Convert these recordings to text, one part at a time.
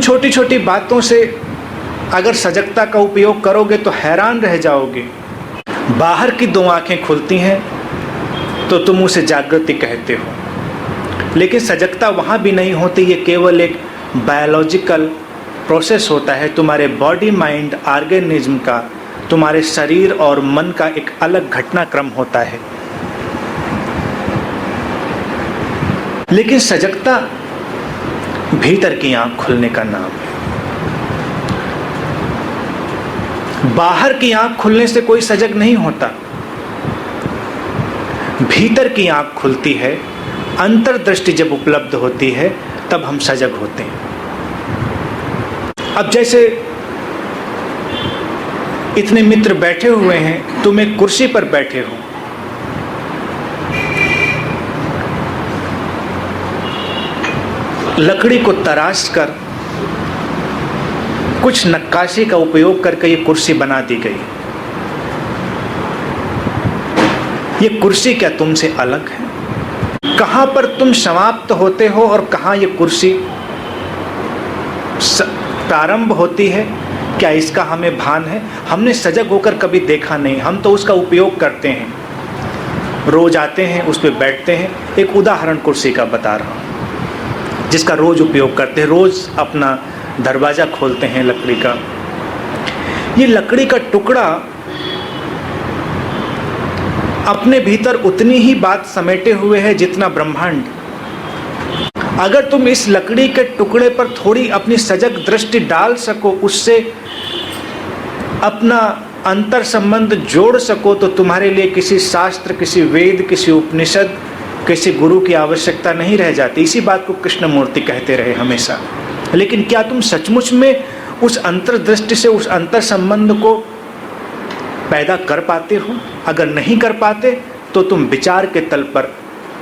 छोटी छोटी बातों से अगर सजगता का उपयोग करोगे तो हैरान रह जाओगे। बाहर की दो आंखें खुलती हैं तो तुम उसे जागृति कहते हो, लेकिन सजगता वहाँ भी नहीं होती। ये केवल एक बायोलॉजिकल प्रोसेस होता है, तुम्हारे बॉडी माइंड ऑर्गेनिज्म का, तुम्हारे शरीर और मन का एक अलग घटनाक्रम होता है। लेकिन सजगता भीतर की आंख खुलने का नाम है। बाहर की आंख खुलने से कोई सजग नहीं होता, भीतर की आंख खुलती है। अंतर्दृष्टि जब उपलब्ध होती है तब हम सजग होते हैं। अब जैसे इतने मित्र बैठे हुए हैं, तुम एक कुर्सी पर बैठे हो, लकड़ी को तराश कर कुछ नक्काशी का उपयोग करके ये कुर्सी बना दी गई। ये कुर्सी क्या तुमसे अलग है? कहां पर तुम समाप्त होते हो और कहां ये कुर्सी प्रारंभ होती है? क्या इसका हमें भान है? हमने सजग होकर कभी देखा नहीं, हम तो उसका उपयोग करते हैं, रोज आते हैं, उस पर बैठते हैं। एक उदाहरण कुर्सी का बता रहा हूं जिसका रोज उपयोग करते हैं, रोज अपना दरवाजा खोलते हैं लकड़ी का। ये लकड़ी का टुकड़ा अपने भीतर उतनी ही बात समेटे हुए है जितना ब्रह्मांड। अगर तुम इस लकड़ी के टुकड़े पर थोड़ी अपनी सजग दृष्टि डाल सको, उससे अपना अंतर संबंध जोड़ सको, तो तुम्हारे लिए किसी शास्त्र, किसी वेद, किसी उपनिषद, किसी गुरु की आवश्यकता नहीं रह जाती। इसी बात को कृष्णमूर्ति कहते रहे हमेशा। लेकिन क्या तुम सचमुच में उस अंतर्दृष्टि से उस अंतर संबंध को पैदा कर पाते हो? अगर नहीं कर पाते तो तुम विचार के तल पर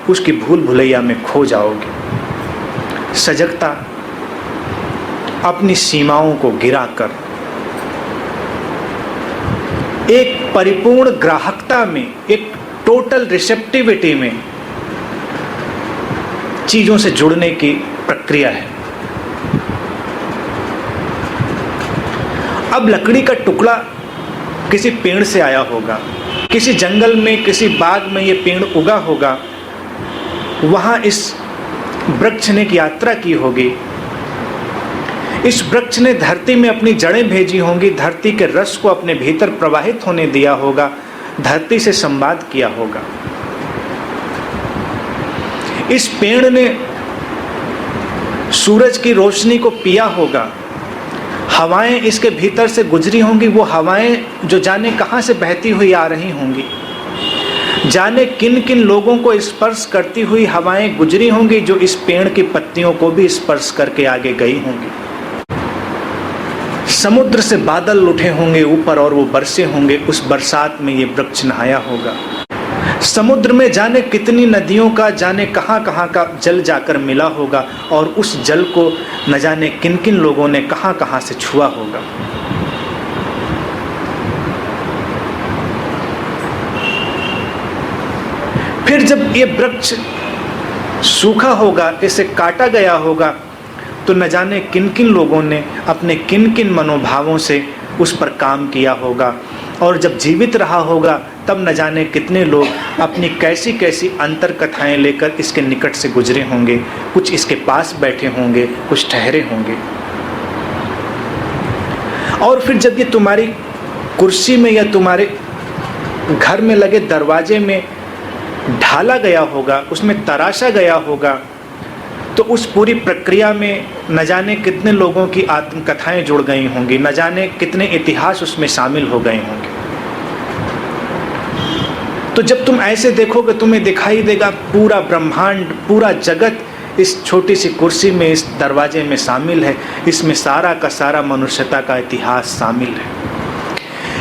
उसकी भूल भुलैया में खो जाओगे। सजगता अपनी सीमाओं को गिराकर एक परिपूर्ण ग्राहकता में, एक टोटल रिसेप्टिविटी में चीजों से जुड़ने की प्रक्रिया है। अब लकड़ी का टुकड़ा किसी पेड़ से आया होगा, किसी जंगल में, किसी बाग में ये पेड़ उगा होगा, वहां इस वृक्ष ने एक यात्रा की होगी। इस वृक्ष ने धरती में अपनी जड़ें भेजी होंगी, धरती के रस को अपने भीतर प्रवाहित होने दिया होगा, धरती से संवाद किया होगा। इस पेड़ ने सूरज की रोशनी को पिया होगा, हवाएं इसके भीतर से गुजरी होंगी, वो हवाएं जो जाने कहां से बहती हुई आ रही होंगी, जाने किन किन लोगों को स्पर्श करती हुई हवाएं गुजरी होंगी, जो इस पेड़ की पत्तियों को भी स्पर्श करके आगे गई होंगी। समुद्र से बादल उठे होंगे ऊपर और वो बरसे होंगे, उस बरसात में ये वृक्ष नहाया होगा। समुद्र में जाने कितनी नदियों का, जाने कहां कहां का जल जाकर मिला होगा, और उस जल को न जाने किन किन लोगों ने कहां कहां से छुआ होगा। फिर जब ये वृक्ष सूखा होगा, इसे काटा गया होगा, तो न जाने किन किन लोगों ने अपने किन किन मनोभावों से उस पर काम किया होगा, और जब जीवित रहा होगा तब न जाने कितने लोग अपनी कैसी कैसी अंतर कथाएं लेकर इसके निकट से गुजरे होंगे। कुछ इसके पास बैठे होंगे, कुछ ठहरे होंगे। और फिर जब ये तुम्हारी कुर्सी में या तुम्हारे घर में लगे दरवाजे में ढाला गया होगा, उसमें तराशा गया होगा, तो उस पूरी प्रक्रिया में न जाने कितने लोगों की आत्मकथाएं जुड़ गई होंगी, न जाने कितने इतिहास उसमें शामिल हो गए होंगे। तो जब तुम ऐसे देखोगे, तुम्हें दिखाई देगा पूरा ब्रह्मांड, पूरा जगत इस छोटी सी कुर्सी में, इस दरवाजे में शामिल है। इसमें सारा का सारा मनुष्यता का इतिहास शामिल है।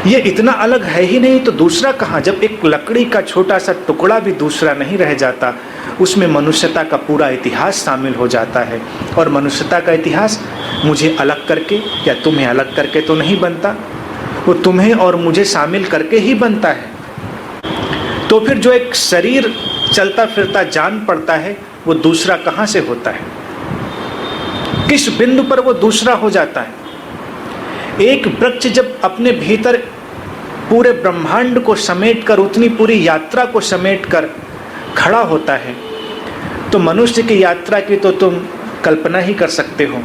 ये इतना अलग है ही नहीं तो दूसरा कहाँ? जब एक लकड़ी का छोटा सा टुकड़ा भी दूसरा नहीं रह जाता, उसमें मनुष्यता का पूरा इतिहास शामिल हो जाता है। और मनुष्यता का इतिहास मुझे अलग करके या तुम्हें अलग करके तो नहीं बनता, वो तुम्हें और मुझे शामिल करके ही बनता है। तो फिर जो एक शरीर चलता फिरता जान पड़ता है, वो दूसरा कहाँ से होता है? किस बिंदु पर वो दूसरा हो जाता है। एक वृक्ष जब अपने भीतर पूरे ब्रह्मांड को समेटकर, उतनी पूरी यात्रा को समेटकर खड़ा होता है, तो मनुष्य की यात्रा की तो तुम कल्पना ही कर सकते हो,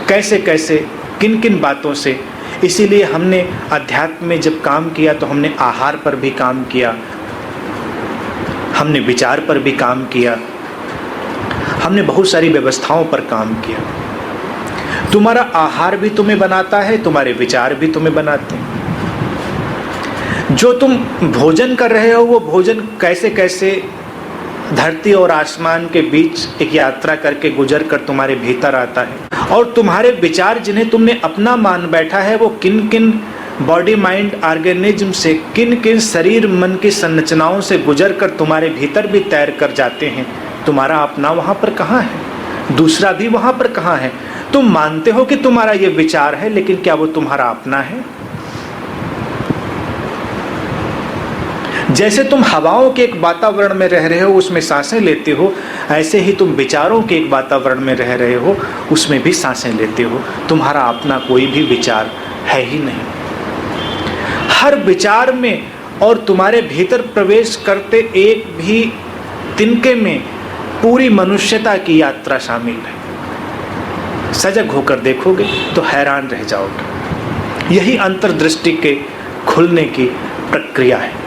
कैसे कैसे, किन किन बातों से। इसीलिए हमने अध्यात्म में जब काम किया तो हमने आहार पर भी काम किया, हमने विचार पर भी काम किया, हमने बहुत सारी व्यवस्थाओं पर काम किया। तुम्हारा आहार भी तुम्हें बनाता है, तुम्हारे विचार भी तुम्हें बनाते हैं। जो तुम भोजन कर रहे हो वो भोजन कैसे कैसे धरती और आसमान के बीच एक यात्रा करके गुजर कर तुम्हारे भीतर आता है। और तुम्हारे विचार जिन्हें तुमने अपना मान बैठा है वो किन किन बॉडी माइंड ऑर्गेनिज्म से, किन किन शरीर मन की संरचनाओं से गुजर कर तुम्हारे भीतर भी तैर कर जाते हैं। तुम्हारा अपना वहाँ पर कहाँ है, दूसरा भी वहाँ पर कहाँ है। तुम मानते हो कि तुम्हारा ये विचार है, लेकिन क्या वो तुम्हारा अपना है? जैसे तुम हवाओं के एक वातावरण में रह रहे हो, उसमें सांसें लेते हो, ऐसे ही तुम विचारों के एक वातावरण में रह रहे हो, उसमें भी सांसें लेते हो। तुम्हारा अपना कोई भी विचार है ही नहीं। हर विचार में और तुम्हारे भीतर प्रवेश करते एक भी तिनके में पूरी मनुष्यता की यात्रा शामिल है। सजग होकर देखोगे तो हैरान रह जाओगे। यही अंतर्दृष्टि के खुलने की प्रक्रिया है।